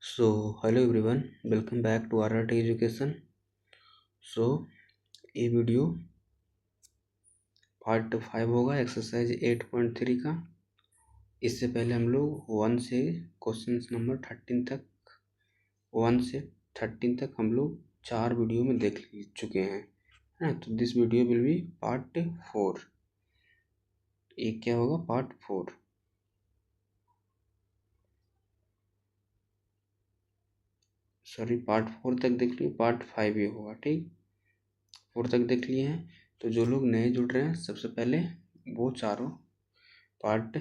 Hello everyone, welcome back to RRT Education. ये video part 5 होगा exercise 8.3 का। इससे पहले हम लोग 1 से क्वेश्चन नंबर 13 तक 1 से 13 तक हम लोग 4 वीडियो में देख चुके हैं, है ना। तो this video will be part 4। ये क्या होगा? पार्ट 4। सॉरी, पार्ट 4 तक देख लिए, पार्ट 5 ये होगा, ठीक। 4 तक देख लिए हैं। तो जो लोग नए जुड़ रहे हैं, सबसे पहले वो चारों पार्ट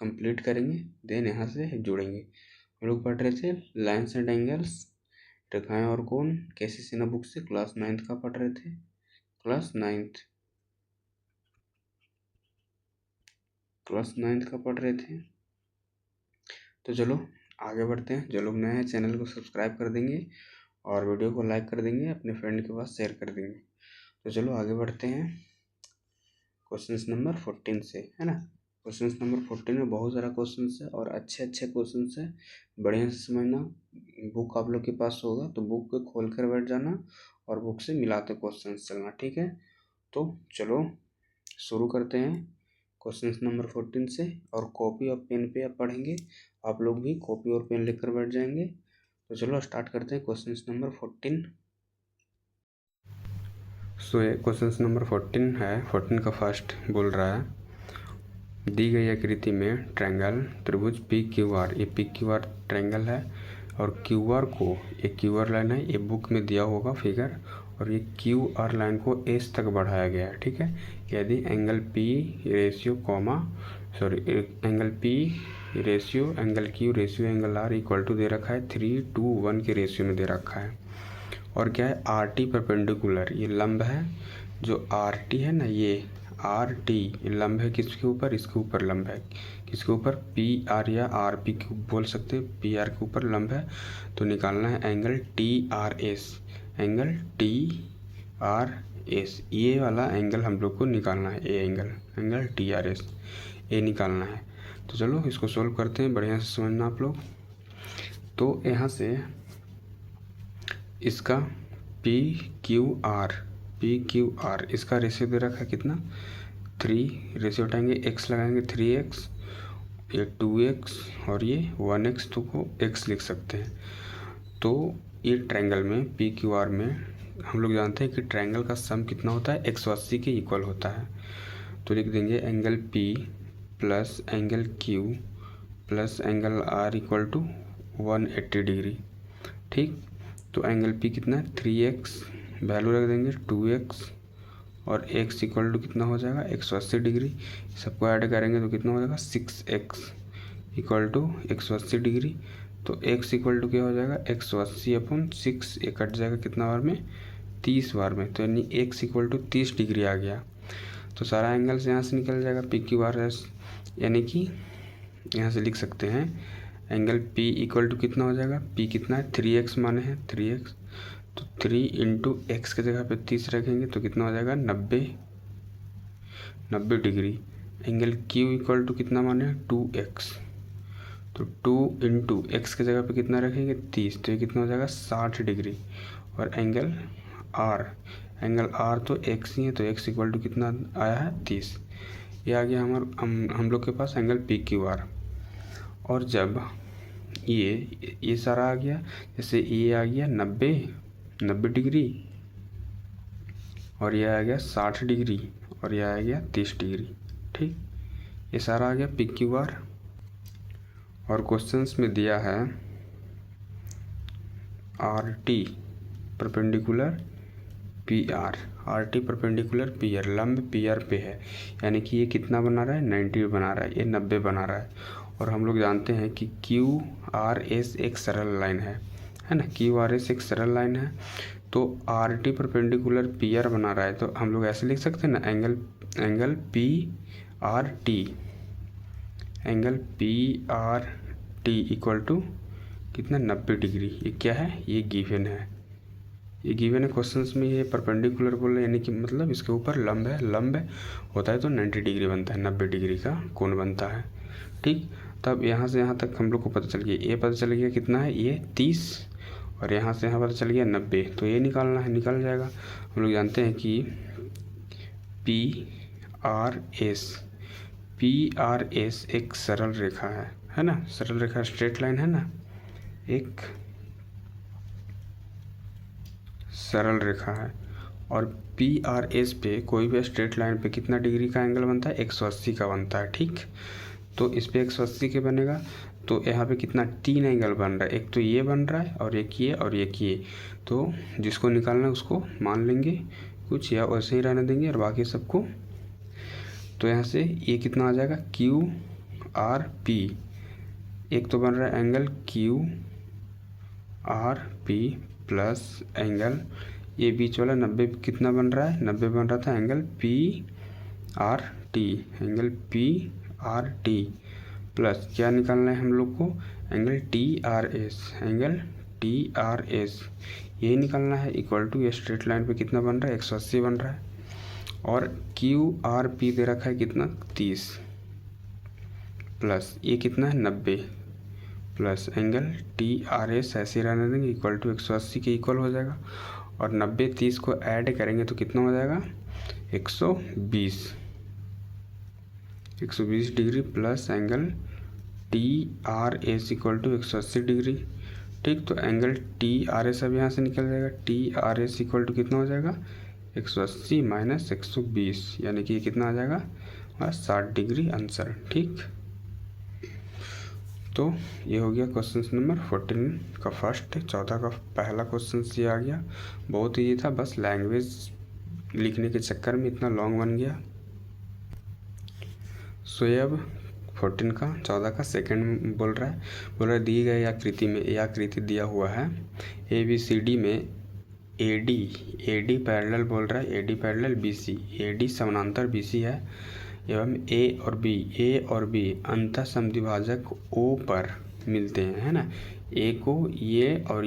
कंप्लीट करेंगे, देन यहाँ से जुड़ेंगे। हम लोग पढ़ रहे थे लाइन्स एंड एंगल्स, रेखाएं और कोण, कैसी सिन्हा बुक से क्लास 9th का पढ़ रहे थे, क्लास 9th का पढ़ रहे थे। तो चलो आगे बढ़ते हैं। जो लोग नए हैं चैनल को सब्सक्राइब कर देंगे और वीडियो को लाइक कर देंगे, अपने फ्रेंड के पास शेयर कर देंगे। तो चलो आगे बढ़ते हैं क्वेश्चन नंबर 14 से, है ना। क्वेश्चन नंबर 14 में बहुत सारा क्वेश्चन है और अच्छे अच्छे क्वेश्चन है, बढ़िया से समझना। बुक आप लोग के पास होगा तो बुक को खोल कर बैठ जाना और बुक से मिलाते क्वेश्चन चलना, ठीक है। तो चलो शुरू करते हैं क्वेश्चन नंबर 14 से। और कॉपी और पेन पे आप पढ़ेंगे, आप लोग भी कॉपी और पेन लेकर बैठ जाएंगे। तो चलो स्टार्ट करते हैं क्वेश्चन नंबर 14। ये क्वेश्चन नंबर 14 है। 14 का फर्स्ट बोल रहा है, दी गई आकृति में ट्रायंगल त्रिभुज पी क्यू आर, ये पी क्यू आर ट्रायंगल है और क्यू आर को, ये क्यू आर लाइन है, ये बुक में दिया होगा फिगर, और ये क्यू आर लाइन को एस तक बढ़ाया गया है, ठीक है। यदि angle P ratio angle P ratio angle Q ratio angle R equal to दे रखा है 3:1 के रेशियो में दे रखा है। और क्या है? आर टी परपेंडिकुलर, ये लंब है। जो आर टी है ना, ये आर टी लंब है किसके ऊपर? इसके ऊपर लंब है। किसके ऊपर? पी आर या आर पी बोल सकते हैं, पी आर के ऊपर लंब है। तो निकालना है angle T R S, angle T R S, ये वाला एंगल हम लोग को निकालना है। ये एंगल टी आर एस ये निकालना है। तो चलो इसको सोल्व करते हैं, बढ़िया से समझना आप लोग। तो यहाँ से इसका पी क्यू आर इसका रेशियो दे रखा है कितना? 3। रेशियो उठाएंगे, एक्स लगाएंगे 3x, ये 2x और ये 1x, तो को x लिख सकते हैं। तो ये ट्रायंगल में पी क्यू आर में हम लोग जानते हैं कि ट्रायंगल का सम कितना होता है? 180 के इक्वल होता है। तो लिख देंगे angle P plus angle Q plus angle R equal to 180 degree, ठीक। तो एंगल P कितना है? 3x, वैल्यू रख देंगे 2x और x इक्वल टू कितना हो जाएगा? 180 डिग्री। सबको ऐड करेंगे तो कितना हो जाएगा? 6x equal to 180 degree. तो x इक्वल टू क्या हो जाएगा? 180/6, ये कट जाएगा कितना बार में? 30 बार में। तो यानी x इक्वल टू 30 डिग्री आ गया। तो सारा एंगल से यहाँ से निकल जाएगा पी क्यू आर एस, यानी कि यहाँ से लिख सकते हैं एंगल P इक्वल टू कितना हो जाएगा? P कितना है? 3x माने हैं 3x, तो 3 इंटू एक्स के जगह पे 30 रखेंगे तो कितना हो जाएगा? 90 degree. Angle Q equal to कितना माने हैं? 2x, तो 2 इंटू एक्स के जगह पे कितना रखेंगे? 30, तो ये कितना हो जाएगा? 60 डिग्री। और एंगल R तो x ही है, तो x इक्वल टू कितना आया है? 30। ये आ गया हम लोग के पास एंगल पी क्यू आर। और जब ये सारा आ गया, जैसे ये आ गया 90 डिग्री और ये आ गया 60 डिग्री और ये आ गया 30 डिग्री, ठीक। ये सारा आ गया पी क्यू आर। और क्वेश्चंस में दिया है R T perpendicular P R, R T perpendicular P R, लंब पी आर पे है, यानी कि ये कितना बना रहा है? 90 बना रहा है, ये 90 बना रहा है। और हम लोग जानते हैं कि क्यू आर एस एक सरल लाइन है ना, क्यू आर एस एक सरल लाइन है। तो R T perpendicular P R बना रहा है, तो हम लोग ऐसे लिख सकते हैं ना, angle P R T equal to कितना? 90 डिग्री। ये क्या है? ये गिवन है, ये गिवन है क्वेश्चंस में। ये परपेंडिकुलर बोल रहे हैं, यानी कि मतलब इसके ऊपर लंब है होता है तो 90 डिग्री बनता है, 90 डिग्री का कोण बनता है, ठीक। तब यहाँ से यहाँ तक हम लोग को पता चल गया, ये पता चल गया कितना है, ये 30, और यहाँ से यहाँ पता चल गया 90। तो ये निकालना है, निकल जाएगा। हम लोग जानते हैं कि PRS एक सरल रेखा है ना, सरल रेखा स्ट्रेट लाइन है ना, एक सरल रेखा है। और PRS पे कोई भी स्ट्रेट लाइन पे कितना डिग्री का एंगल बनता है, 180 का बनता है। ठीक, तो इस पे 180 के बनेगा, तो यहाँ पे कितना 3 एंगल बन रहा है, एक तो ये बन रहा है और एक ये और एक ये। तो जिसको निकालना है उसको मान लेंगे कुछ, या वैसे ही रहने देंगे और बाकी सबको। तो यहाँ से ये कितना आ जाएगा, QRP, एक तो बन रहा है एंगल QRP प्लस एंगल ये बीच वाला 90 कितना बन रहा है, 90 बन रहा था angle PRT, angle PRT plus क्या निकालना है हम लोग को, एंगल TRS, एंगल TRS ये निकालना है, इक्वल टू ये स्ट्रेट लाइन पे कितना बन रहा है, 180 बन रहा है। और QRP दे रखा है कितना, 30 प्लस ये कितना है 90 प्लस एंगल TRS ऐसे रहने देंगे, इक्वल टू 180 के इक्वल हो जाएगा। और 90 30 को ऐड करेंगे तो कितना हो जाएगा, 120 degree plus angle TRS equal to 180 degree. ठीक, तो एंगल TRS अब यहाँ से निकल जाएगा, TRS इक्वल टू कितना हो जाएगा, 180 माइनस 120, यानी कि कितना आ जाएगा, 60 डिग्री आंसर। ठीक, तो ये हो गया क्वेश्चन नंबर 14 का फर्स्ट, 14 का पहला क्वेश्चन ये आ गया। बहुत ईजी था, बस लैंग्वेज लिखने के चक्कर में इतना लॉन्ग बन गया। सो ये अब 14 का सेकंड बोल रहा है दी गई आकृति में, यह आकृति दिया हुआ है ABCD में AD पैरेलल बोल रहा है, AD पैरेलल BC, AD समानांतर BC है, एवं A और B अंतः समद्विभाजक O पर मिलते हैं, है ना। A को ये और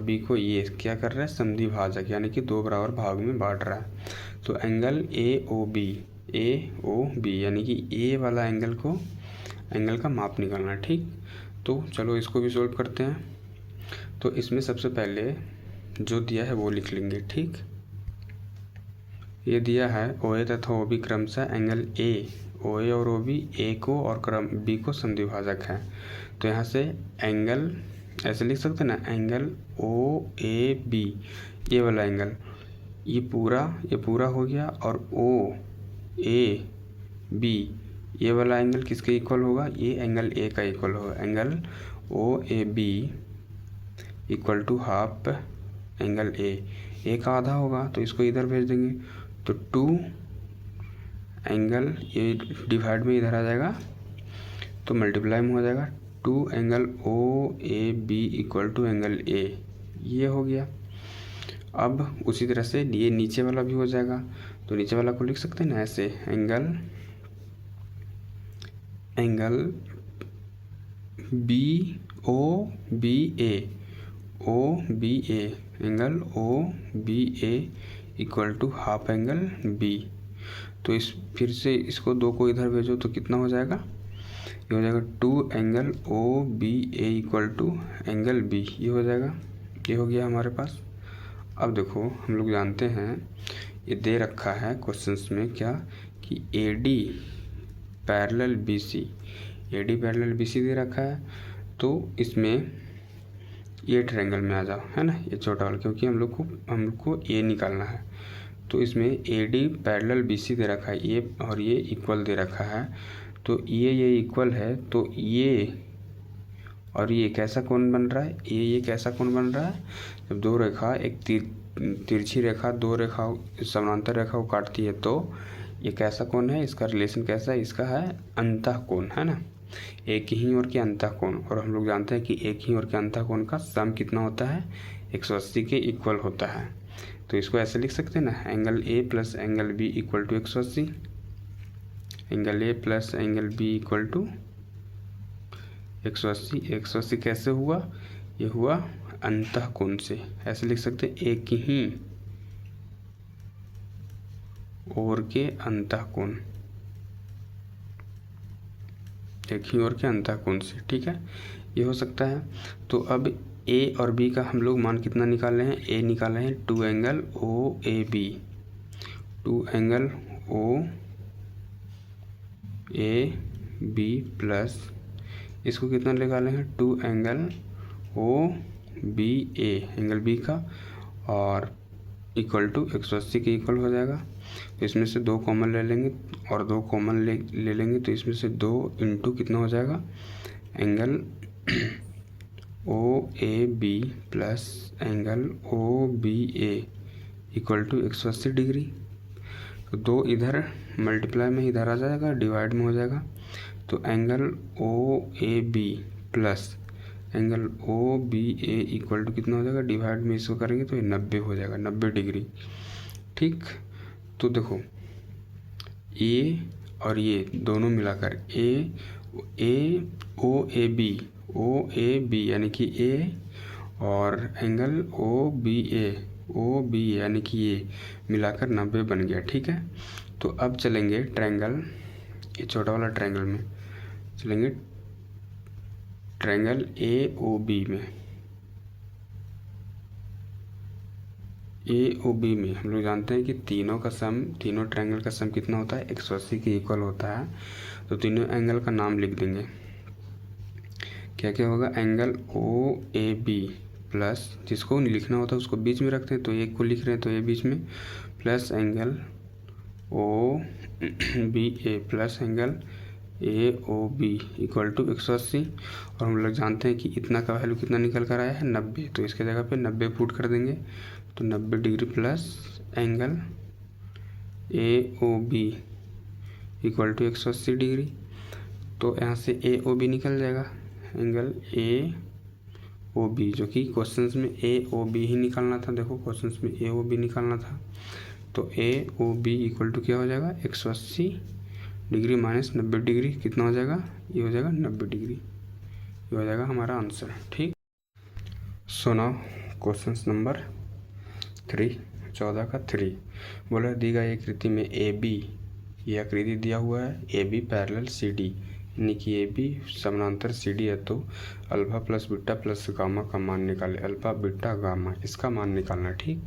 B को ये क्या कर रहा है, समद्विभाजक, यानी कि 2 बराबर भाग में बांट रहा है। तो एंगल AOB यानी कि A वाला एंगल का माप निकालना है। ठीक, तो चलो इसको भी सोल्व करते हैं। तो इसमें सबसे पहले जो दिया है वो लिख लेंगे। ठीक, ये दिया है OA तथा OB क्रमशः एंगल OA और OB A को और क्रम B को समद्विभाजक है। तो यहाँ से एंगल ऐसे लिख सकते हैं ना, एंगल OAB ये वाला एंगल ये पूरा हो गया, और OAB ये वाला एंगल किसके इक्वल होगा, ये एंगल A का इक्वल होगा। Angle OAB equal to half angle A का आधा होगा, तो इसको इधर भेज देंगे। तो 2 एंगल ये डिवाइड में इधर आ जाएगा, तो मल्टीप्लाई में हो जाएगा। 2 angle OAB equal to angle A, ये हो गया। अब उसी तरह से ये नीचे वाला भी हो जाएगा, तो नीचे वाला को लिख सकते हैं ना ऐसे, angle OBA angle OBA equal to half angle B। तो इस फिर से इसको 2 को इधर भेजो तो कितना हो जाएगा, ये हो जाएगा 2 angle OBA equal to angle B, ये हो जाएगा। ये हो गया हमारे पास। अब देखो हम लोग जानते हैं ये दे रखा है क्वेश्चंस में क्या, कि AD पैरेलल BC दे रखा है। तो इसमें ये ट्रायंगल में आ जाओ, है ना, ये छोटा वाला, क्योंकि हम लोग को ये निकालना है। तो इसमें AD पैरेलल BC दे रखा है, ये और ये इक्वल दे रखा है। तो ये इक्वल है, तो ये और ये कैसा कोण बन रहा है, ये कैसा कोण बन रहा है, जब 2 रेखा एक तिरछी रेखा 2 रेखा समानांतर रेखा को काटती है, तो ये कैसा कोण है, इसका रिलेशन कैसा है, इसका है अंतः कोण, है ना, एक ही ओर के अंतः कोण। और हम लोग जानते हैं कि एक ही ओर के अंतः कोण का सम कितना होता है, 180 के इक्वल होता है। तो इसको ऐसे लिख सकते हैं ना, angle A plus angle B equal to 180, angle A plus angle B equal to 180। 180 कैसे हुआ, ये हुआ अंतः कोण से, ऐसे लिख सकते हैं, एक ही ओर के अंतः कोण, एक ही ओर के अंतःकोण से, ठीक है, ये हो सकता है। तो अब ए और बी का हम लोग मान कितना निकाल रहे हैं, ए निकाल रहे हैं 2 angle O A B, 2 angle O A B plus इसको कितना निकाले हैं 2 angle O B A, angle B का, और इक्वल टू 180 के इक्वल हो जाएगा। तो इसमें से 2 कॉमन ले लेंगे और 2 कॉमन ले लेंगे, तो इसमें से 2 इंटू कितना हो जाएगा, angle O A B plus angle O B A equal to 180 degree. तो 2 इधर मल्टीप्लाई में इधर आ जाएगा, डिवाइड में हो जाएगा। तो angle O A B plus angle O B A equal to कितना हो जाएगा, डिवाइड में इसको करेंगे तो ये 90 हो जाएगा, 90 डिग्री, ठीक। तो देखो ए और ये दोनों मिलाकर ए ओ ए बी यानी कि ए, और एंगल ओ बी यानी कि ये मिलाकर 90 बन गया, ठीक है। तो अब चलेंगे ट्रायंगल, ये छोटा वाला ट्रायंगल में चलेंगे, ट्रायंगल ए ओ बी में। ए ओ बी में हम लोग जानते हैं कि तीनों ट्रायंगल का सम कितना होता है, 180 के इक्वल होता है। तो तीनों एंगल का नाम लिख देंगे, क्या क्या होगा, angle O A B plus, जिसको लिखना होता है उसको बीच में रखते हैं, तो एक को लिख रहे हैं तो ये बीच में, plus angle O B A plus angle A O B equal to 180। और हम लोग जानते हैं कि इतना का वैल्यू कितना निकल कर आया है, 90, तो इसके जगह पे 90 पुट कर देंगे, तो 90 degree plus angle A O B equal to 180 degree. तो यहाँ से ए ओ बी निकल जाएगा, एंगल ए ओ बी, जो कि क्वेश्चंस में ए ओ बी ही निकालना था, देखो क्वेश्चंस में ए ओ बी निकालना था। तो ए ओ बी इक्वल टू क्या हो जाएगा, 180 डिग्री माइनस 90 डिग्री, कितना हो जाएगा, ये हो जाएगा 90 डिग्री, ये हो जाएगा हमारा आंसर, ठीक। सो नाउ क्वेश्चन नंबर 3, 14 का 3 बोला, दी गई आकृति में ए बी, ये आकृति दिया हुआ है A B parallel C D, यानी कि ए बी समानांतर सी डी है, तो alpha plus beta plus gamma का मान निकाले, अल्फा बीटा गामा इसका मान निकालना, ठीक।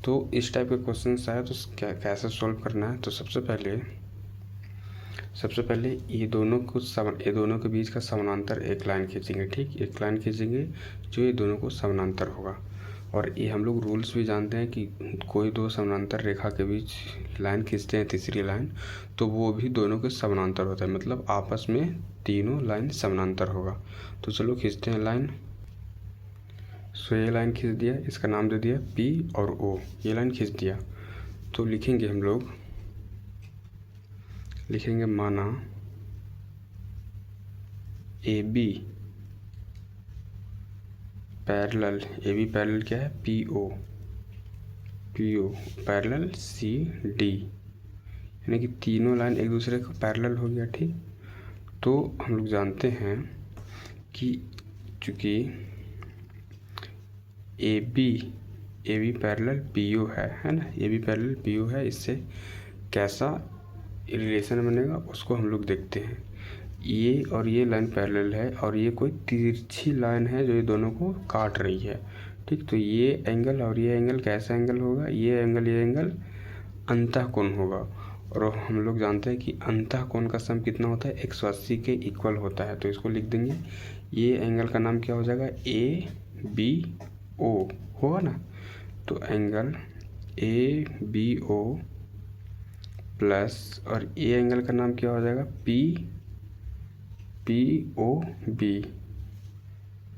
तो इस टाइप के क्वेश्चन आए तो कैसे सॉल्व करना है, तो सबसे पहले ये दोनों के बीच का समानांतर एक लाइन खींचेंगे, ठीक, एक लाइन खींचेंगे जो ये दोनों को समानांतर होगा। और ये हम लोग रूल्स भी जानते हैं कि कोई दो समानांतर रेखा के बीच लाइन खींचते हैं, तीसरी लाइन, तो वो भी दोनों के समानांतर होता है, मतलब आपस में तीनों लाइन समानांतर होगा। तो चलो खींचते हैं लाइन। सो ये लाइन खींच दिया, इसका नाम दे दिया पी और ओ, ये लाइन खींच दिया। तो लिखेंगे हम लोग, लिखेंगे माना ए बी पैरेलल क्या है, P O parallel C D, यानी कि तीनों लाइन एक दूसरे को पैरेलल हो गया, ठीक। तो हम लोग जानते हैं कि चूँकि A B parallel P O है ना, A B parallel P O है, इससे कैसा रिलेशन बनेगा उसको हम लोग देखते हैं। ये और ये लाइन पैरेलल है और ये कोई तिरछी लाइन है जो ये दोनों को काट रही है, ठीक। तो ये एंगल और ये एंगल कैसा एंगल होगा, ये एंगल अंतःकोण होगा। और हम लोग जानते हैं कि अंतःकोण का सम कितना होता है, 180 के इक्वल होता है। तो इसको लिख देंगे, ये एंगल का नाम क्या हो जाएगा, ए बी ओ होगा ना। तो angle A B O plus, और ए एंगल का नाम क्या हो जाएगा, P O B,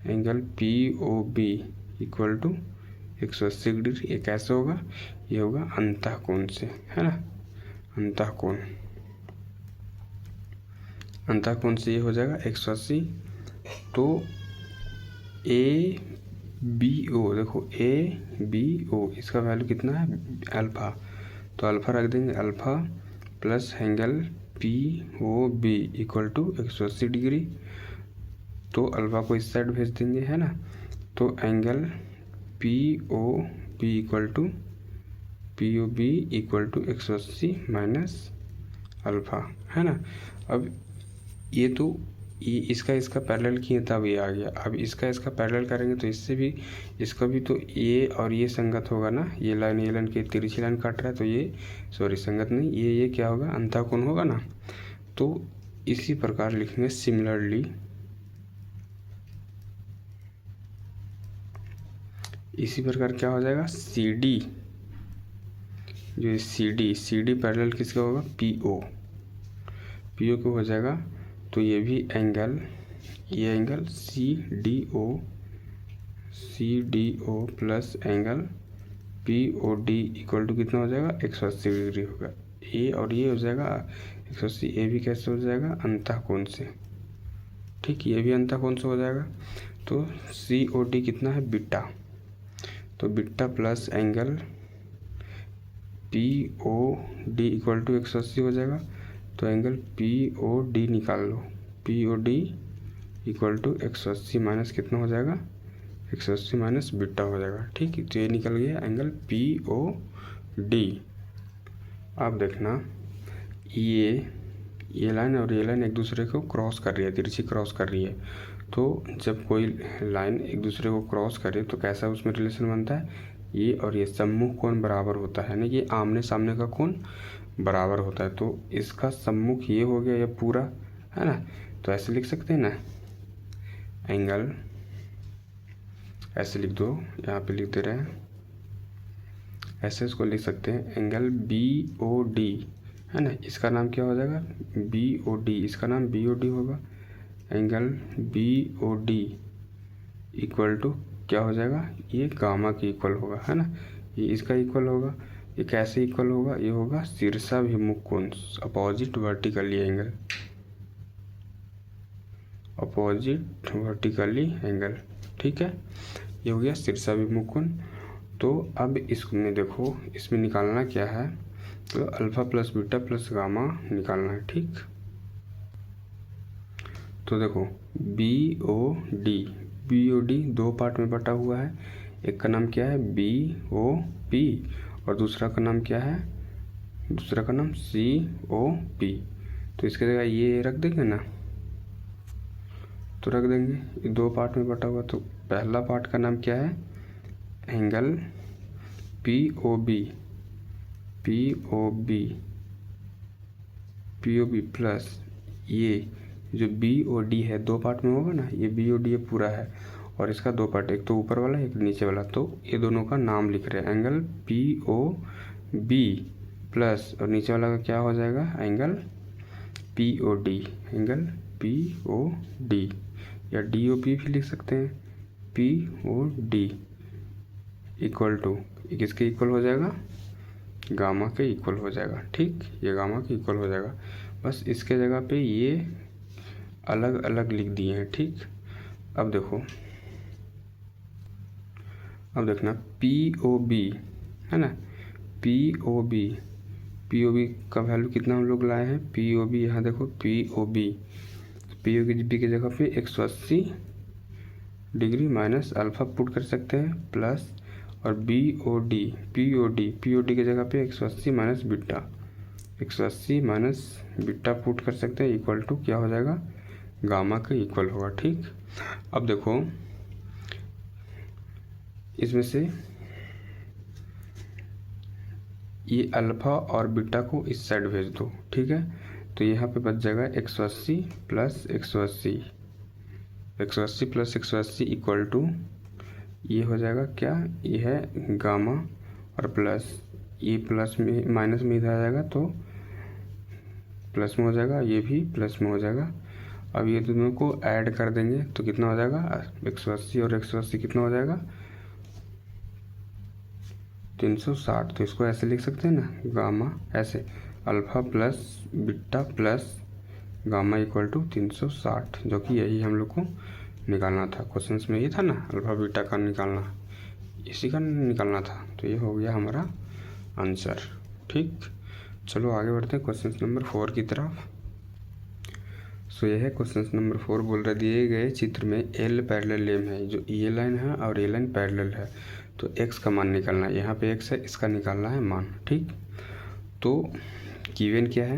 angle P O B equal to 180 degree. ये कैसे होगा, ये होगा अंतःकोण से, है ना, अंतःकोण से ये हो जाएगा 180। तो ए बी ओ, देखो ए बी ओ इसका वैल्यू कितना है, अल्फा, तो अल्फा रख देंगे, alpha plus angle P O B equal to 180 degree. तो अल्फा को इस साइड भेज देंगे, है ना। तो angle P O B equal to 180 minus alpha, है ना। अब ये तो ये इसका पैरेलल किए तब ये आ गया। अब इसका पैरेलल करेंगे तो इससे भी इसका भी तो ये और ये संगत होगा ना। ये लाइन की तिरछी लाइन काट रहा है तो ये सॉरी संगत नहीं, ये क्या होगा, अंतःकोण होगा ना। तो इसी प्रकार लिखेंगे सिमिलरली, इसी प्रकार क्या हो जाएगा, सी डी, जो सी डी पैरेलल किसका होगा, पी ओ को हो जाएगा। तो ये भी एंगल, ये angle C D O plus angle P O D equal to कितना हो जाएगा, 180 डिग्री होगा। ए और ये हो जाएगा 180। ए भी कैसे हो जाएगा, अंतःकोण से, ठीक, ये भी अंतःकोण से हो जाएगा। तो सी ओ डी कितना है, बीटा, तो beta plus angle P O D equal to 180 हो जाएगा। तो एंगल पी ओ डी निकाल लो, P O D equal to 180 minus कितना हो जाएगा, 180 माइनस बीटा हो जाएगा, ठीक। तो ये निकल गया एंगल पी ओ डी। अब देखना ये लाइन और ये लाइन एक दूसरे को क्रॉस कर रही है, तिरछी क्रॉस कर रही है। तो जब कोई लाइन एक दूसरे को क्रॉस करे तो कैसा उसमें रिलेशन बनता है, ये और ये सम्मुख कोण बराबर होता है ना, ये आमने सामने का कोण बराबर होता है। तो इसका सम्मुख ये हो गया, ये पूरा है ना। तो ऐसे लिख सकते हैं ना, एंगल ऐसे लिख दो, यहाँ पे लिख दे रहे हैं ऐसे, इसको लिख सकते हैं एंगल बी ओ डी है ना। इसका नाम क्या हो जाएगा, बी ओ डी, इसका नाम बी ओ डी होगा। Angle B O D equal to क्या हो जाएगा, ये गामा के इक्वल होगा है ना, ये इसका इक्वल होगा। ये कैसे इक्वल होगा, ये होगा शीर्षाभिमुख कोण, opposite vertically angle, opposite vertically angle, ठीक है। ये हो गया शीर्षाभिमुख कोण। तो अब इसमें देखो, इसमें निकालना क्या है, तो alpha plus beta plus gamma निकालना है, ठीक। तो देखो बी ओ डी दो पार्ट में बटा हुआ है। एक का नाम क्या है, बी ओ पी, और दूसरा का नाम क्या है, दूसरा का नाम सी ओ पी। तो इसके जगह ये रख देंगे ना, तो रख देंगे, ये दो पार्ट में बटा हुआ। तो पहला पार्ट का नाम क्या है, angle P O B plus ये जो बी ओ डी है, दो पार्ट में होगा ना, ये बी ओ डी पूरा है और इसका दो पार्ट, एक तो ऊपर वाला एक नीचे वाला। तो ये दोनों का नाम लिख रहे हैं, angle P O B plus और नीचे वाला का क्या हो जाएगा, angle P O D, angle P O D, या डी ओ पी भी लिख सकते हैं, P O D equal to किसके इक्वल हो जाएगा, गामा के इक्वल हो जाएगा, ठीक। ये गामा के इक्वल हो जाएगा। बस इसके जगह पे ये अलग अलग लिख दिए हैं, ठीक। अब देखो, अब देखना पी ओ बी है ना, पी ओ बी का वैल्यू कितना हम लोग लाए हैं, पी ओ बी, यहाँ देखो पी ओ बी की जगह पे 180 डिग्री माइनस अल्फा पुट कर सकते हैं, प्लस और बी ओ डी की जगह पे 180 minus beta, 180 minus beta put कर सकते हैं, इक्वल टू क्या हो जाएगा, गामा के इक्वल होगा, ठीक। अब देखो इसमें से ये अल्फा और बीटा को इस साइड भेज दो, ठीक है। तो यहाँ पे बच जाएगा 180 प्लस 180 प्लस 180 इक्वल टू ये हो जाएगा क्या, ये है गामा और प्लस, ये प्लस में माइनस में इधर आ जाएगा तो प्लस में हो जाएगा, ये भी प्लस में हो जाएगा। अब ये दोनों को ऐड कर देंगे तो कितना हो जाएगा, 180 और 180 कितना हो जाएगा, 360। तो इसको ऐसे लिख सकते हैं ना, गामा ऐसे, alpha plus beta plus gamma equal to 360, जो कि यही हम लोग को निकालना था। क्वेश्चंस में ये था ना, अल्फा बीटा का निकालना, इसी का निकालना था। तो ये हो गया हमारा आंसर, ठीक। चलो आगे बढ़ते हैं क्वेश्चन नंबर 4 की तरफ। सो यह है क्वेश्चन नंबर 4, बोल रहे दिए गए चित्र में एल पैरेलल एम है, जो ये लाइन है और ये लाइन पैरेलल है, तो एक्स का मान निकालना है। यहाँ पे एक्स है, इसका निकालना है मान, ठीक। तो गिवन क्या है,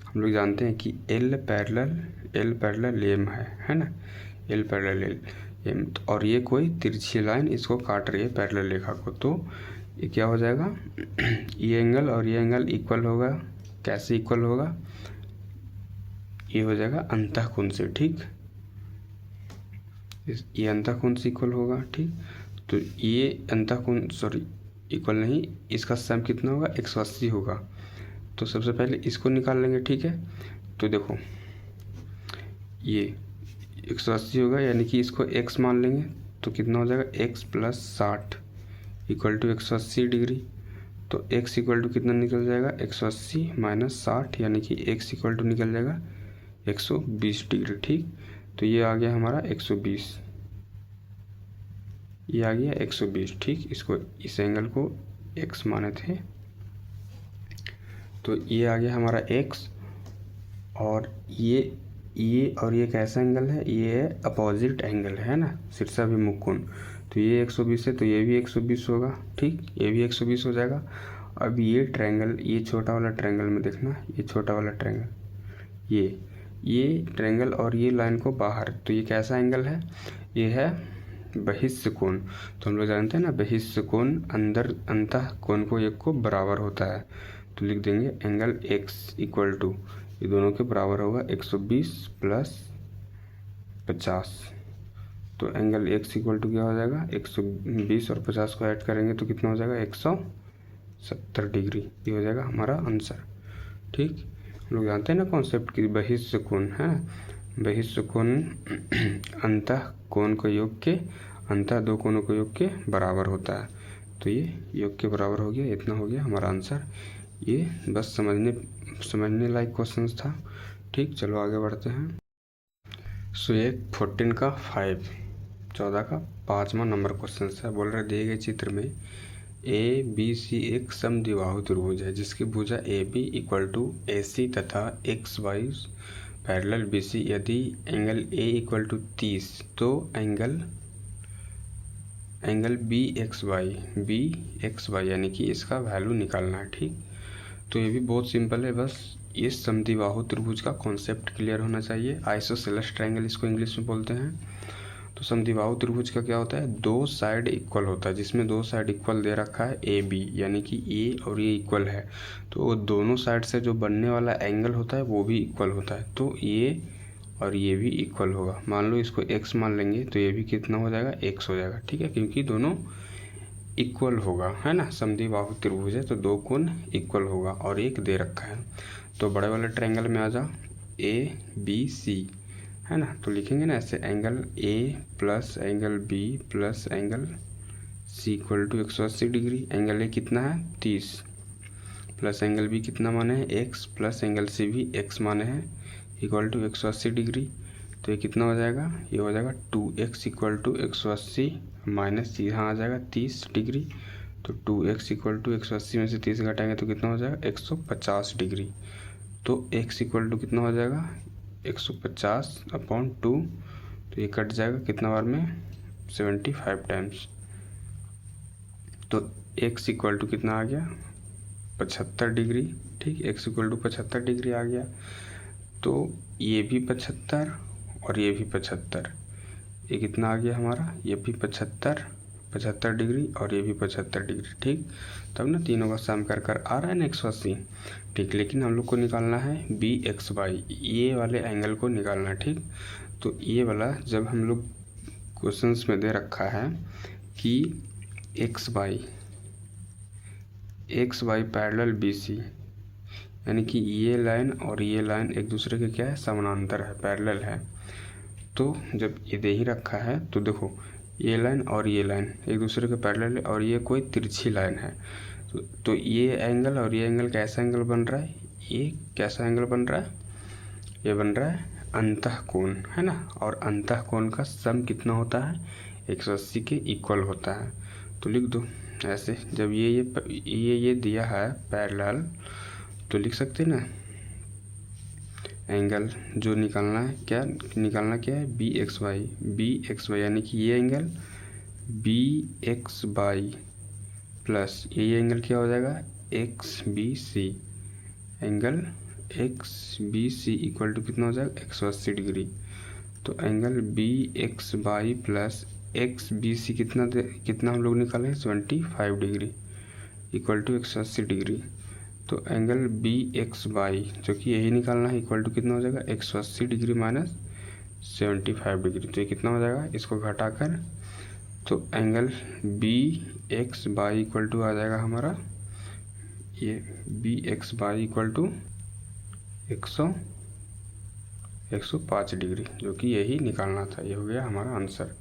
हम लोग जानते हैं कि एल पैरेलल एम है ना, एल पैरेलल एम, और ये कोई तिरछी लाइन इसको काट रही है पैरेलल रेखा को, तो ये क्या हो जाएगा, ये एंगल और ये एंगल इक्वल होगा। कैसे इक्वल होगा, ये हो जाएगा अंतःकोण से, ठीक, ये अंतःकोण से इक्वल होगा, ठीक। तो ये अंतःकोण इक्वल नहीं, इसका सम कितना होगा, 180 होगा। तो सबसे पहले इसको निकाल लेंगे, ठीक है। तो देखो ये 180 होगा, यानी कि इसको x मान लेंगे, तो कितना हो जाएगा, x + 60 = 180 डिग्री। तो x इक्वल टू कितना निकल जाएगा, 180 - 60, यानी कि x इक्वल टू निकल जाएगा 120 डिग्री, ठीक। तो ये आ गया हमारा 120, ये आ गया 120, ठीक। इसको, इस एंगल को x माने थे, तो ये आ गया हमारा x। और ये और ये कैसा एंगल है, ये अपोजिट एंगल है ना, शीर्षाभिमुख कोण। तो ये 120 है, तो ये भी 120 होगा, ठीक, ये भी 120 हो जाएगा। अब ये ट्रायंगल, ये छोटा वाला ट्रायंगल में देखना, ये छोटा वाला ट्रायंगल, ये ट्रायंगल और ये लाइन को बाहर, तो ये कैसा एंगल है, ये है बहिष्य कोण। तो हम लोग जानते हैं ना, बहिष्य कोण अंदर अंतः कोण को एक को बराबर होता है। तो लिख देंगे एंगल x इक्वल टू, ये दोनों के बराबर होगा 120 + 50। तो एंगल x इक्वल टू क्या हो जाएगा, 120 और 50 को ऐड करेंगे तो कितना हो जाएगा, 170 डिग्री। ये हो जाएगा हमारा आंसर, ठीक। हम लोग जानते हैं ना कॉन्सेप्ट की, बहिष्य कोण है ना, बहिष्य कोण अंतः कोण को योग के, अंतः दो कोणों को योग के बराबर होता है। तो ये योग के बराबर हो गया, इतना हो गया हमारा आंसर। ये बस समझने लायक क्वेश्चन था, ठीक। चलो आगे बढ़ते हैं। सो ये 14 का 5, 14 का 5वां नंबर क्वेश्चन है। बोल रहे दिए गए चित्र में ABC एक समद्विबाहु त्रिभुज है जिसकी भुजा AB = AC तथा XY पैरेलल BC। यदि एंगल A = 30 तो एंगल BXY यानी कि इसका वैल्यू निकालना है, ठीक। तो ये भी बहुत सिंपल है, बस ये समद्विबाहु त्रिभुज का कॉन्सेप्ट क्लियर होना चाहिए। आइसोसेलेस ट्रायंगल इसको इंग्लिश में बोलते हैं। तो समद्विबाहु त्रिभुज का क्या होता है, दो साइड इक्वल होता है, जिसमें दो साइड इक्वल दे रखा है AB, यानी कि A और ये इक्वल है, तो दोनों साइड से जो बनने वाला एंगल होता है वो भी इक्वल होता है। तो ये और ये भी इक्वल होगा। मान लो इसको x मान लेंगे तो ये भी कितना हो जाएगा, x हो जाएगा, ठीक है, क्योंकि दोनों इक्वल होगा, है ना। समद्विबाहु त्रिभुज है तो दो कोण इक्वल होगा और एक दे रखा है। तो बड़े वाले ट्रायंगल में आ जा, ABC है ना, तो लिखेंगे ना ऐसे, angle A + angle B + angle C = 180 degree. Angle A कितना है, 30, प्लस एंगल B कितना माने हैं, x, प्लस एंगल C भी x माने हैं, इक्वल टू 180 डिग्री। तो ये कितना हो जाएगा, ये हो जाएगा 2x = 180 माइनस C यहाँ आ जाएगा 30 डिग्री। तो 2x = 180 में से 30 घटाएंगे तो कितना हो जाएगा, 150 डिग्री। तो x = कितना हो जाएगा, 150/2। तो ये कट जाएगा कितना बार में, 75 टाइम्स। तो x = कितना आ गया, 75 डिग्री, ठीक। x = 75 डिग्री आ गया। तो ये भी 75 और ये भी 75, ये कितना आ गया हमारा, ये भी 75 डिग्री और ये भी 75 डिग्री, ठीक। तब ना तीनों का सम कर आ रहा है ना 180, ठीक। लेकिन हम लोग को निकालना है BXY, ये वाले एंगल को निकालना है, ठीक। तो ये वाला जब हम लोग क्वेश्चंस में दे रखा है कि XY पैरेलल BC, यानी कि ये लाइन और ये लाइन एक दूसरे के क्या है, समानांतर है, पैरेलल है। तो जब ये दे ही रखा है तो देखो, ये लाइन और ये लाइन एक दूसरे के पैरेलल है और ये कोई तिरछी लाइन है। तो ये एंगल और ये एंगल कैसा एंगल बन रहा है, ये कैसा एंगल बन रहा है, ये बन रहा है अंतःकोण, है ना। और अंतःकोण का सम कितना होता है, 180 के इक्वल होता है। तो लिख दो ऐसे, जब ये दिया है पैरेलल तो लिख सकते हैं ना, एंगल जो निकालना है, क्या है, BXY, यानी कि ये एंगल BXY प्लस ये एंगल क्या हो जाएगा, XBC, angle X B C equal to कितना हो जाएगा 180 डिग्री। तो angle B X Y plus X B C कितना हम लोग निकाले 75 डिग्री इक्वल टू 180 डिग्री। तो एंगल बी एक्स वाई जो कि यही निकालना है इक्वल टू कितना हो जाएगा 180 डिग्री माइनस 75 डिग्री। तो ये कितना हो जाएगा, इसको घटाकर तो angle B X Y equal to आ जाएगा हमारा ये B X Y equal to 105 degree, जो कि यही निकालना था। ये हो गया हमारा आंसर।